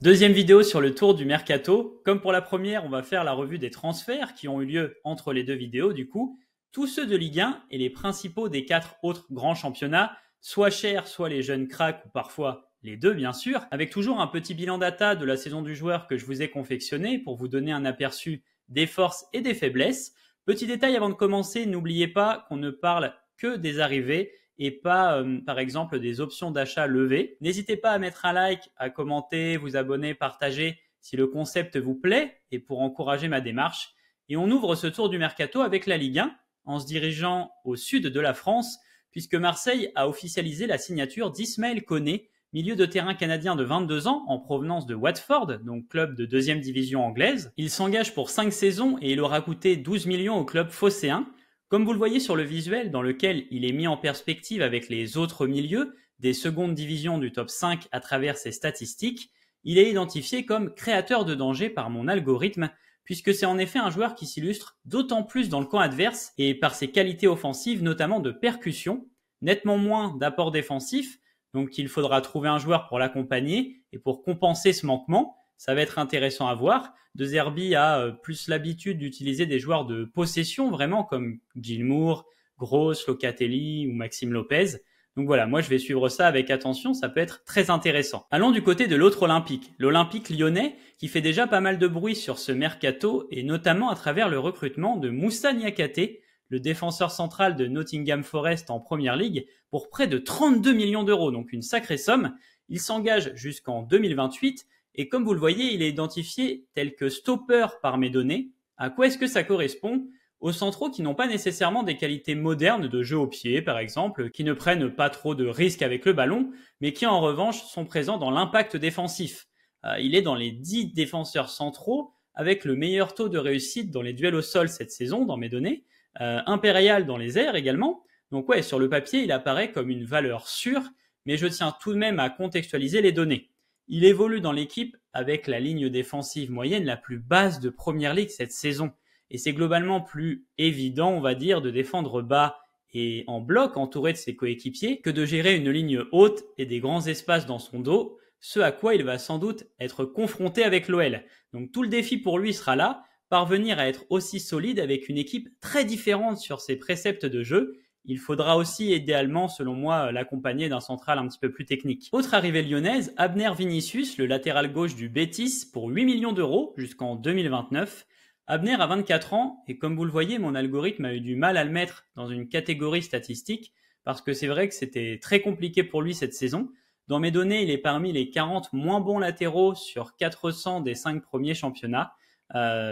Deuxième vidéo sur le tour du mercato. Comme pour la première, on va faire la revue des transferts qui ont eu lieu entre les deux vidéos du coup. Tous ceux de Ligue 1 et les principaux des 4 autres grands championnats, soit chers, soit les jeunes cracks ou parfois les deux bien sûr, avec toujours un petit bilan data de la saison du joueur que je vous ai confectionné pour vous donner un aperçu des forces et des faiblesses. Petit détail avant de commencer, n'oubliez pas qu'on ne parle que des arrivées et pas par exemple des options d'achat levées. N'hésitez pas à mettre un like, à commenter, vous abonner, partager si le concept vous plaît et pour encourager ma démarche. Et on ouvre ce tour du mercato avec la Ligue 1 en se dirigeant au sud de la France puisque Marseille a officialisé la signature d'Ismaël Koné, milieu de terrain canadien de 22 ans en provenance de Watford, donc club de 2e division anglaise. Il s'engage pour 5 saisons et il aura coûté 12 millions au club phocéen. Comme vous le voyez sur le visuel dans lequel il est mis en perspective avec les autres milieux des secondes divisions du top 5 à travers ses statistiques, il est identifié comme créateur de danger par mon algorithme puisque c'est en effet un joueur qui s'illustre d'autant plus dans le camp adverse et par ses qualités offensives notamment de percussion, nettement moins d'apport défensif, donc il faudra trouver un joueur pour l'accompagner et pour compenser ce manquement. Ça va être intéressant à voir. De Zerbi a plus l'habitude d'utiliser des joueurs de possession vraiment comme Gilmour, Gross, Locatelli ou Maxime Lopez. Donc voilà, moi je vais suivre ça avec attention, ça peut être très intéressant. Allons du côté de l'autre Olympique, l'Olympique lyonnais qui fait déjà pas mal de bruit sur ce mercato et notamment à travers le recrutement de Moussa Niakhaté, le défenseur central de Nottingham Forest en Première Ligue, pour près de 32 millions d'euros, donc une sacrée somme. Il s'engage jusqu'en 2028 et comme vous le voyez, il est identifié tel que stopper par mes données. À quoi est-ce que ça correspond ? Aux centraux qui n'ont pas nécessairement des qualités modernes de jeu au pied, par exemple, qui ne prennent pas trop de risques avec le ballon, mais qui en revanche sont présents dans l'impact défensif. Il est dans les 10 défenseurs centraux avec le meilleur taux de réussite dans les duels au sol cette saison, dans mes données, impérial dans les airs également. Donc ouais, sur le papier, il apparaît comme une valeur sûre, mais je tiens tout de même à contextualiser les données. Il évolue dans l'équipe avec la ligne défensive moyenne la plus basse de Première Ligue cette saison. Et c'est globalement plus évident, on va dire, de défendre bas et en bloc entouré de ses coéquipiers que de gérer une ligne haute et des grands espaces dans son dos, ce à quoi il va sans doute être confronté avec l'OL. Donc tout le défi pour lui sera là, parvenir à être aussi solide avec une équipe très différente sur ses préceptes de jeu. Il faudra aussi idéalement, selon moi, l'accompagner d'un central un petit peu plus technique. Autre arrivée lyonnaise, Abner Vinicius, le latéral gauche du Betis, pour 8 millions d'euros jusqu'en 2029. Abner a 24 ans et comme vous le voyez, mon algorithme a eu du mal à le mettre dans une catégorie statistique parce que c'est vrai que c'était très compliqué pour lui cette saison. Dans mes données, il est parmi les 40 moins bons latéraux sur 400 des 5 premiers championnats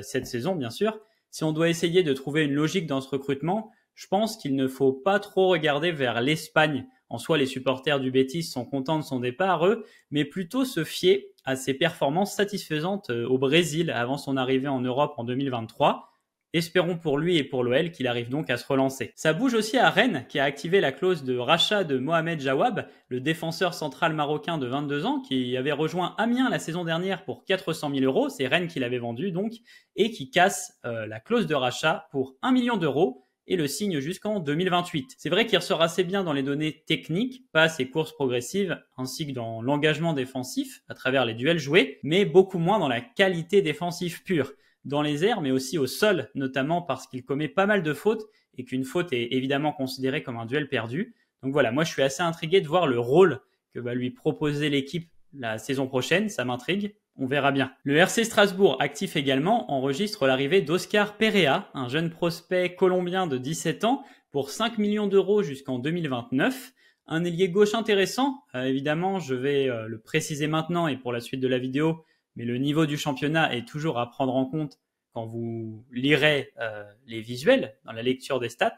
cette saison, bien sûr. Si on doit essayer de trouver une logique dans ce recrutement, je pense qu'il ne faut pas trop regarder vers l'Espagne. En soi, les supporters du Betis sont contents de son départ, eux, mais plutôt se fier à ses performances satisfaisantes au Brésil avant son arrivée en Europe en 2023. Espérons pour lui et pour l'OL qu'il arrive donc à se relancer. Ça bouge aussi à Rennes qui a activé la clause de rachat de Mohamed Jawab, le défenseur central marocain de 22 ans qui avait rejoint Amiens la saison dernière pour 400 000 euros, c'est Rennes qui l'avait vendu donc, et qui casse la clause de rachat pour 1 million d'euros et le signe jusqu'en 2028. C'est vrai qu'il ressort assez bien dans les données techniques, passes et courses progressives, ainsi que dans l'engagement défensif à travers les duels joués, mais beaucoup moins dans la qualité défensive pure, dans les airs, mais aussi au sol, notamment parce qu'il commet pas mal de fautes et qu'une faute est évidemment considérée comme un duel perdu. Donc voilà, moi je suis assez intrigué de voir le rôle que va lui proposer l'équipe la saison prochaine, ça m'intrigue. On verra bien. Le RC Strasbourg, actif également, enregistre l'arrivée d'Oscar Perea, un jeune prospect colombien de 17 ans, pour 5 millions d'euros jusqu'en 2029. Un ailier gauche intéressant, évidemment, je vais le préciser maintenant et pour la suite de la vidéo, mais le niveau du championnat est toujours à prendre en compte quand vous lirez les visuels dans la lecture des stats.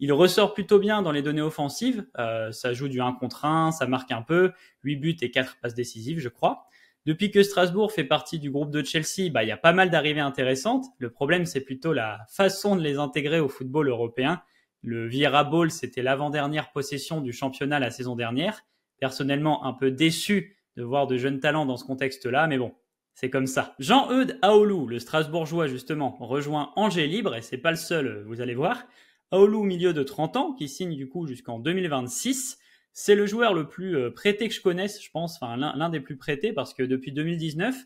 Il ressort plutôt bien dans les données offensives, ça joue du 1 contre 1, ça marque un peu, 8 buts et 4 passes décisives, je crois. Depuis que Strasbourg fait partie du groupe de Chelsea, il y a pas mal d'arrivées intéressantes. Le problème, c'est plutôt la façon de les intégrer au football européen. Le Vieira Ball, c'était l'avant-dernière possession du championnat la saison dernière. Personnellement, un peu déçu de voir de jeunes talents dans ce contexte-là, mais bon, c'est comme ça. Jean-Eudes Aoulou, le Strasbourgeois justement, rejoint Angers Libre, et c'est pas le seul, vous allez voir. Aoulou, milieu de 30 ans, qui signe du coup jusqu'en 2026. C'est le joueur le plus prêté que je connaisse, je pense, enfin l'un des plus prêtés, parce que depuis 2019,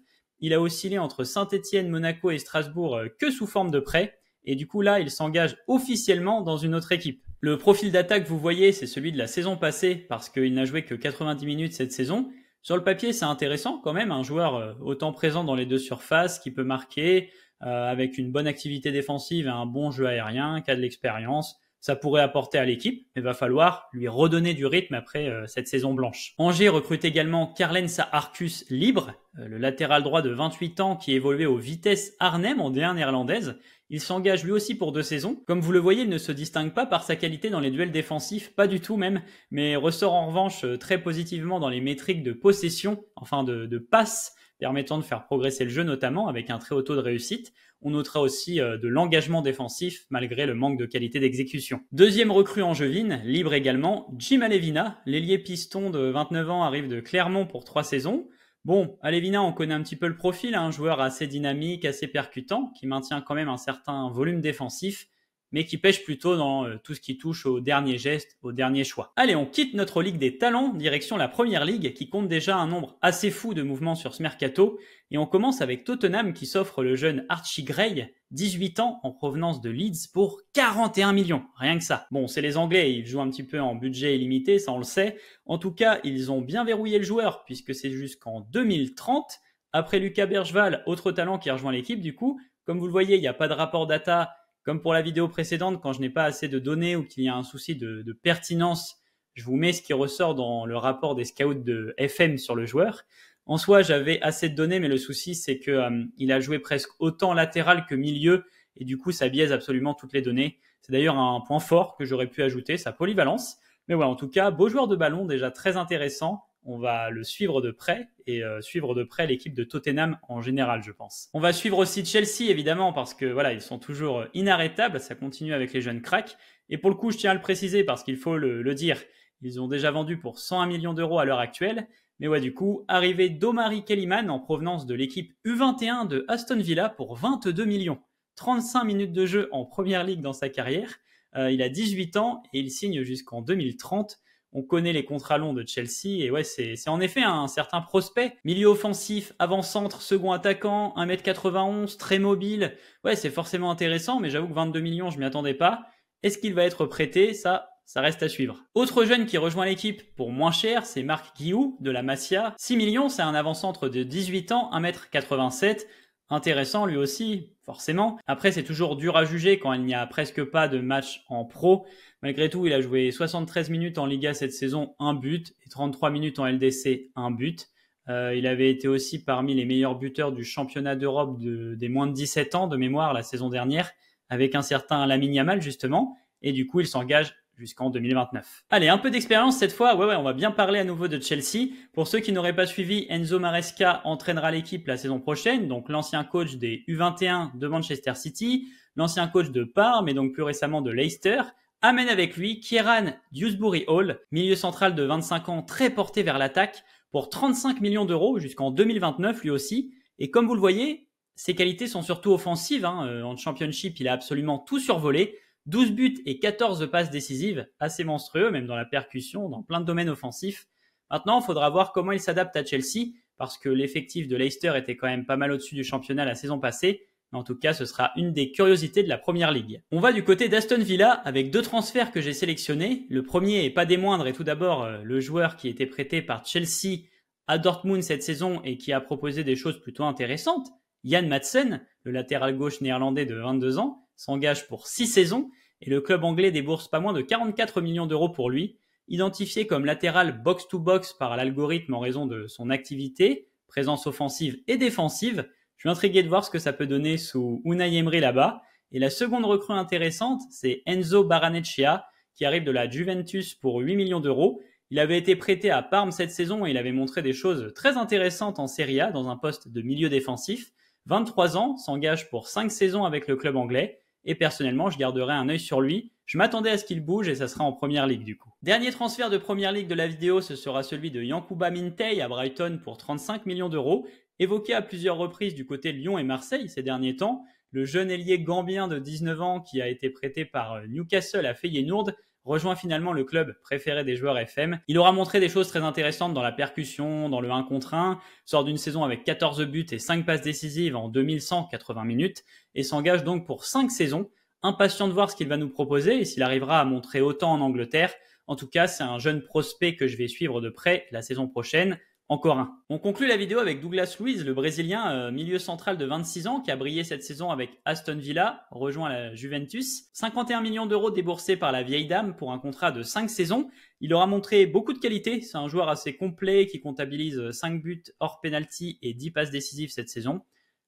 il a oscillé entre Saint-Etienne, Monaco et Strasbourg que sous forme de prêt. Et du coup, là, il s'engage officiellement dans une autre équipe. Le profil d'attaque, vous voyez, c'est celui de la saison passée, parce qu'il n'a joué que 90 minutes cette saison. Sur le papier, c'est intéressant quand même, un joueur autant présent dans les deux surfaces, qui peut marquer, avec une bonne activité défensive et un bon jeu aérien, qui a de l'expérience. Ça pourrait apporter à l'équipe, mais va falloir lui redonner du rythme après cette saison blanche. Angers recrute également Carlensa Arcus Libre, le latéral droit de 28 ans qui évoluait au Vitesse Arnhem en D1 néerlandaise. Il s'engage lui aussi pour 2 saisons. Comme vous le voyez, il ne se distingue pas par sa qualité dans les duels défensifs, pas du tout même, mais ressort en revanche très positivement dans les métriques de possession, enfin de passe, permettant de faire progresser le jeu notamment avec un très haut taux de réussite. On notera aussi de l'engagement défensif malgré le manque de qualité d'exécution. Deuxième recrue angevine, libre également, Jim Alevina, l'ailier piston de 29 ans arrive de Clermont pour 3 saisons. Bon, Alevina, on connaît un petit peu le profil, un joueur assez dynamique, assez percutant, qui maintient quand même un certain volume défensif, mais qui pêche plutôt dans tout ce qui touche au dernier geste, au dernier choix. Allez, on quitte notre ligue des talents, direction la première ligue, qui compte déjà un nombre assez fou de mouvements sur ce mercato, et on commence avec Tottenham qui s'offre le jeune Archie Gray, 18 ans, en provenance de Leeds, pour 41 millions, rien que ça. Bon, c'est les Anglais, ils jouent un petit peu en budget illimité, ça on le sait. En tout cas, ils ont bien verrouillé le joueur, puisque c'est jusqu'en 2030, après Lucas Bergevall, autre talent qui a rejoint l'équipe du coup. Comme vous le voyez, il n'y a pas de rapport data. Comme pour la vidéo précédente, quand je n'ai pas assez de données ou qu'il y a un souci de pertinence, je vous mets ce qui ressort dans le rapport des scouts de FM sur le joueur. En soi, j'avais assez de données, mais le souci, c'est que il a joué presque autant latéral que milieu, et du coup, ça biaise absolument toutes les données. C'est d'ailleurs un point fort que j'aurais pu ajouter, sa polyvalence. Mais ouais, en tout cas, beau joueur de ballon, déjà très intéressant. On va le suivre de près et suivre de près l'équipe de Tottenham en général, je pense. On va suivre aussi Chelsea, évidemment, parce que voilà, ils sont toujours inarrêtables. Ça continue avec les jeunes cracks. Et pour le coup, je tiens à le préciser parce qu'il faut le dire. Ils ont déjà vendu pour 101 millions d'euros à l'heure actuelle. Mais ouais, du coup, arrivée d'Omari Kellyman en provenance de l'équipe U21 de Aston Villa pour 22 millions. 35 minutes de jeu en première ligue dans sa carrière. Il a 18 ans et il signe jusqu'en 2030. On connaît les contrats longs de Chelsea et ouais, c'est en effet un certain prospect. Milieu offensif, avant-centre, second attaquant, 1m91, très mobile. Ouais, c'est forcément intéressant, mais j'avoue que 22 millions, je m'y attendais pas. Est-ce qu'il va être prêté? Ça reste à suivre. Autre jeune qui rejoint l'équipe pour moins cher, c'est Marc Guillou de la Masia. 6 millions, c'est un avant-centre de 18 ans, 1m87. Intéressant lui aussi, forcément. Après, c'est toujours dur à juger quand il n'y a presque pas de match en pro. Malgré tout, il a joué 73 minutes en Liga cette saison, 1 but, et 33 minutes en LDC, 1 but. Il avait été aussi parmi les meilleurs buteurs du championnat d'Europe des moins de 17 ans de mémoire la saison dernière, avec un certain Lamine Yamal justement, et du coup, il s'engage jusqu'en 2029. Allez, un peu d'expérience cette fois. Ouais, on va bien parler à nouveau de Chelsea. Pour ceux qui n'auraient pas suivi, Enzo Maresca entraînera l'équipe la saison prochaine, donc l'ancien coach des U21 de Manchester City, l'ancien coach de Parme et donc plus récemment de Leicester, amène avec lui Kieran Dewsbury Hall, milieu central de 25 ans très porté vers l'attaque, pour 35 millions d'euros jusqu'en 2029 lui aussi. Et comme vous le voyez, ses qualités sont surtout offensives. En Championship, il a absolument tout survolé. 12 buts et 14 passes décisives, assez monstrueux, même dans la percussion, dans plein de domaines offensifs. Maintenant, il faudra voir comment il s'adapte à Chelsea, parce que l'effectif de Leicester était quand même pas mal au-dessus du championnat la saison passée. Mais en tout cas, ce sera une des curiosités de la Première Ligue. On va du côté d'Aston Villa avec 2 transferts que j'ai sélectionnés. Le premier, et pas des moindres, est tout d'abord le joueur qui était prêté par Chelsea à Dortmund cette saison et qui a proposé des choses plutôt intéressantes. Jan Madsen, le latéral gauche néerlandais de 22 ans, s'engage pour 6 saisons et le club anglais débourse pas moins de 44 millions d'euros pour lui. Identifié comme latéral box-to-box par l'algorithme en raison de son activité, présence offensive et défensive, je suis intrigué de voir ce que ça peut donner sous Unai Emery là-bas. Et la seconde recrue intéressante, c'est Enzo Barrenetxea, qui arrive de la Juventus pour 8 millions d'euros. Il avait été prêté à Parme cette saison et il avait montré des choses très intéressantes en Serie A dans un poste de milieu défensif. 23 ans, s'engage pour 5 saisons avec le club anglais. Et personnellement, je garderai un œil sur lui. Je m'attendais à ce qu'il bouge et ça sera en Première Ligue du coup. Dernier transfert de Première Ligue de la vidéo, ce sera celui de Yankuba Minteh à Brighton pour 35 millions d'euros. Évoqué à plusieurs reprises du côté de Lyon et Marseille ces derniers temps, le jeune ailier gambien de 19 ans qui a été prêté par Newcastle à Feyenoord rejoint finalement le club préféré des joueurs FM. Il aura montré des choses très intéressantes dans la percussion, dans le 1 contre 1, sort d'une saison avec 14 buts et 5 passes décisives en 2180 minutes et s'engage donc pour 5 saisons. Impatient de voir ce qu'il va nous proposer et s'il arrivera à montrer autant en Angleterre. En tout cas, c'est un jeune prospect que je vais suivre de près la saison prochaine. Encore un. On conclut la vidéo avec Douglas Luiz, le Brésilien milieu central de 26 ans qui a brillé cette saison avec Aston Villa, rejoint la Juventus. 51 millions d'euros déboursés par la vieille dame pour un contrat de 5 saisons. Il aura montré beaucoup de qualité, c'est un joueur assez complet qui comptabilise 5 buts hors penalty et 10 passes décisives cette saison.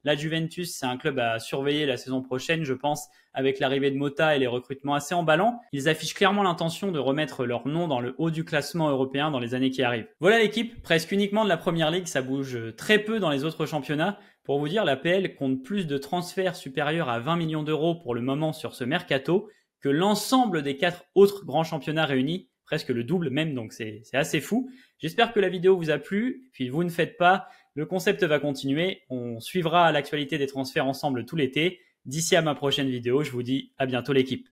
La Juventus, c'est un club à surveiller la saison prochaine, je pense, avec l'arrivée de Mota et les recrutements assez emballants. Ils affichent clairement l'intention de remettre leur nom dans le haut du classement européen dans les années qui arrivent. Voilà l'équipe, presque uniquement de la Première Ligue, ça bouge très peu dans les autres championnats. Pour vous dire, la PL compte plus de transferts supérieurs à 20 millions d'euros pour le moment sur ce mercato que l'ensemble des 4 autres grands championnats réunis, presque le double même, donc c'est assez fou. J'espère que la vidéo vous a plu, puis vous ne faites pas, le concept va continuer, on suivra l'actualité des transferts ensemble tout l'été. D'ici à ma prochaine vidéo, je vous dis à bientôt l'équipe.